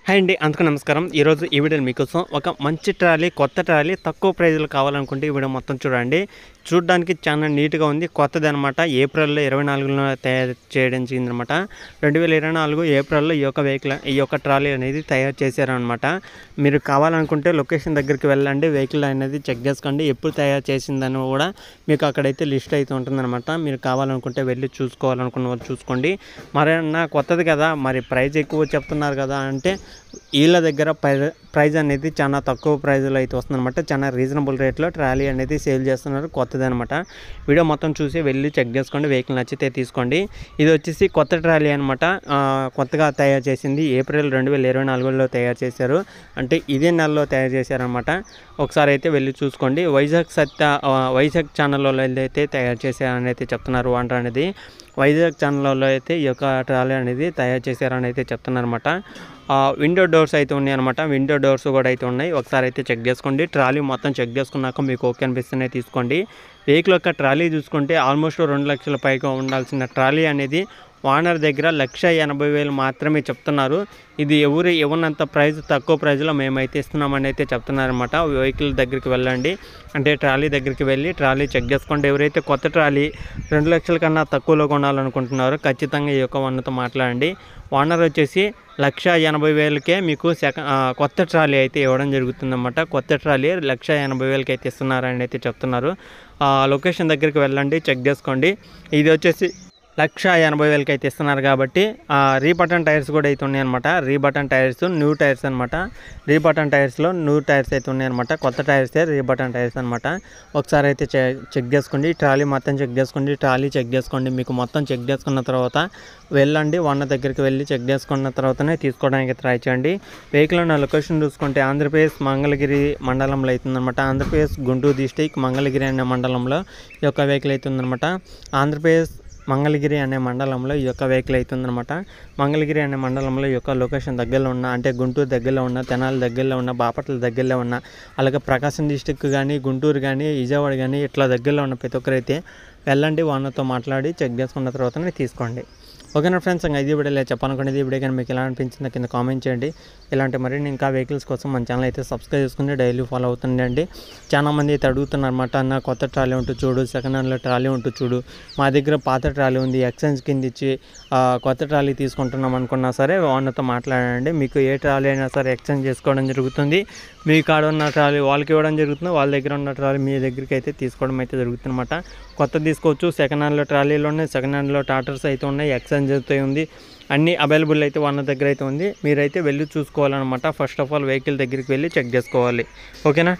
Hi అండి, అందరికీ నమస్కారం. ఈరోజు ఈ వీడియోలో మీకోసం ఒక మంచి ట్రాలీ, కొత్త ట్రాలీ తక్కువ ప్రైజ్లో కావాలనుకుంటే ఈ వీడియో మొత్తం చూడండి. చూడడానికి చాలా నీట్గా ఉంది, కొత్తది అనమాట. ఏప్రిల్లో 24లో తయారు చేయడం జరిగిందనమాట. 2024 ఏప్రిల్లో ఈ యొక్క ట్రాలీ అనేది తయారు చేశారనమాట. మీరు కావాలనుకుంటే లొకేషన్ దగ్గరికి వెళ్ళండి, వెహికల్ అనేది చెక్ చేసుకోండి. ఎప్పుడు తయారు చేసిందని కూడా మీకు అక్కడైతే లిస్ట్ అయితే ఉంటుందన్నమాట. మీరు కావాలనుకుంటే వెళ్ళి చూసుకోవాలనుకున్న వాళ్ళు చూసుకోండి. మరన్నా కొత్తది కదా, మరి ప్రైజ్ ఎక్కువ చెప్తున్నారు కదా అంటే వీళ్ళ దగ్గర ప్రైజ్ అనేది చాలా తక్కువ ప్రైజ్లో అయితే వస్తుందన్నమాట. చాలా రీజనబుల్ రేట్లో ట్రాలీ అనేది సేల్ చేస్తున్నారు, కొత్తది అనమాట. వీడియో మొత్తం చూసి వెళ్ళి చెక్ చేసుకోండి, వెహికల్ నచ్చితే తీసుకోండి. ఇది వచ్చేసి కొత్త ట్రాలీ అనమాట, కొత్తగా తయారు చేసింది. ఏప్రిల్ 2024లో తయారు చేశారు, అంటే ఇదే నెలలో తయారు చేశారనమాట. ఒకసారి అయితే వెళ్ళి చూసుకోండి. వైజాగ్ ఛానల్లో అయితే తయారు చేశారని అయితే చెప్తున్నారు. ఓనర్ అనేది వైజాగ్ ఛానల్లో అయితే ఈ యొక్క ట్రాలీ అనేది తయారు చేశారని అయితే చెప్తున్నారన్నమాట. విండో డోర్స్ అయితే ఉన్నాయి అనమాట. విండో డోర్స్ కూడా అయితే ఉన్నాయి. ఒకసారి అయితే చెక్ చేసుకోండి. ట్రాలీ మొత్తం చెక్ చేసుకున్నాక మీకు ఓకే అనిపిస్తేనే తీసుకోండి. వెహికల్ యొక్క ట్రాలీ చూసుకుంటే ఆల్మోస్ట్ 2 లక్షల పైగా ఉండాల్సిన ట్రాలీ అనేది ఓనర్ దగ్గర 1,80,000 మాత్రమే చెప్తున్నారు. ఇది ఎవరినంత ప్రైస్ తక్కువ ప్రైజ్లో మేమైతే ఇస్తున్నామని అయితే చెప్తున్నారనమాట. వెహికల్ దగ్గరికి వెళ్ళండి, అంటే ట్రాలీ దగ్గరికి వెళ్ళి ట్రాలీ చెక్ చేసుకోండి. ఎవరైతే కొత్త ట్రాలీ 2 లక్షల కన్నా తక్కువలో కొనాలనుకుంటున్నారో ఖచ్చితంగా ఈ యొక్క ఓనర్తో మాట్లాడండి. ఓనర్ వచ్చేసి 1,80,000కే మీకు కొత్త ట్రాలీ అయితే ఇవ్వడం జరుగుతుందన్నమాట. కొత్త ట్రాలీ 1,80,000కి అయితే ఇస్తున్నారని అయితే చెప్తున్నారు. లొకేషన్ దగ్గరికి వెళ్ళండి, చెక్ చేసుకోండి. ఇది వచ్చేసి 1,80,000కి అయితే ఇస్తున్నారు కాబట్టి రీబటన్ టైర్స్ కూడా అయితే ఉన్నాయన్నమాట. రీబటన్ టైర్స్, న్యూ టైర్స్ అనమాట. రీబటన్ టైర్స్లో న్యూ టైర్స్ అయితే ఉన్నాయన్నమాట. కొత్త టైర్సే రీబటన్ టైర్స్ అనమాట. ఒకసారి అయితే చెక్ చేసుకోండి. ట్రాలీ మొత్తం చెక్ చేసుకోండి. ట్రాలీ చెక్ చేసుకోండి. మీకు మొత్తం చెక్ చేసుకున్న తర్వాత వెళ్ళండి, ఓనర్ దగ్గరికి వెళ్ళి చెక్ చేసుకున్న తర్వాతనే తీసుకోవడానికి ట్రై చేయండి. వెహికల్ ఉన్న లొకేషన్ చూసుకుంటే ఆంధ్రప్రదేశ్ మంగళగిరి మండలంలో అవుతుందన్నమాట. ఆంధ్రప్రదేశ్ గుంటూరు డిస్టిక్ మంగళగిరి అనే మండలంలో ఈ యొక్క వెహికల్ అవుతుందన్నమాట. ఆంధ్రప్రదేశ్ మంగళగిరి అనే మండలంలో ఈ యొక్క వెహికల్ అవుతుందన్నమాట. మంగళగిరి అనే మండలంలో ఈ యొక్క లొకేషన్ దగ్గరలో ఉన్న, అంటే గుంటూరు దగ్గరలో ఉన్న, తెనాలి దగ్గరలో ఉన్న, బాపట్ల దగ్గరలో ఉన్న, అలాగే ప్రకాశం డిస్టిక్ కానీ, గుంటూరు కానీ, విజయవాడ కానీ ఇట్లా దగ్గరలో ఉన్న ప్రతి ఒక్కరైతే వెళ్ళండి, ఓనర్తో మాట్లాడి చెక్ చేసుకున్న తర్వాతనే తీసుకోండి. ఓకేనా ఫ్రెండ్స్, ఇంకా ఇది వీడియోలో చెప్పాలనుకునేది. ఈ వీడియో కానీ మీకు ఎలా అనిపించిందో కింద కామెంట్ చేయండి. ఇలాంటి మరిన్ని ఇంకా వెహికల్స్ కోసం మన ఛానల్ అయితే సబ్స్క్రైబ్ చేసుకుని డైలీ ఫాలో అవుతుండండి. చాలామంది అయితే అడుగుతున్నారన్నమాట, అన్న కొత్త ట్రాలీ ఉంటూ చూడు, సెకండ్ హ్యాండ్లో ట్రాలీ ఉంటూ చూడు, మా దగ్గర పాత ట్రాలీ ఉంది, ఎక్స్చేంజ్ కింద ఇచ్చి కొత్త ట్రాలీ తీసుకుంటున్నాం అనుకున్నా సరే ఓనర్తో మాట్లాడండి. మీకు ఏ ట్రాలీ అయినా సరే ఎక్స్చేంజ్ చేసుకోవడం జరుగుతుంది. మీ కాడ ఉన్న ట్రాలీ వాళ్ళకి ఇవ్వడం జరుగుతుంది, వాళ్ళ దగ్గర ఉన్న ట్రాలీ మీ దగ్గరికి అయితే తీసుకోవడం అయితే జరుగుతుంది అనమాట. కొత్త తీసుకోవచ్చు. సెకండ్ హ్యాండ్లో ట్రాలీలు ఉన్నాయి, సెకండ్ హ్యాండ్లో టాటర్స్ అయితే ఉన్నాయి, ఎక్స్చేంజ్ అయితే ఉంది. అన్నీ అవైలబుల్ అయితే ఓనర్ దగ్గర అయితే ఉంది. మీరైతే వెళ్ళి చూసుకోవాలన్నమాట. ఫస్ట్ ఆఫ్ ఆల్ వెహికల్ దగ్గరికి వెళ్ళి చెక్ చేసుకోవాలి. ఓకేనా.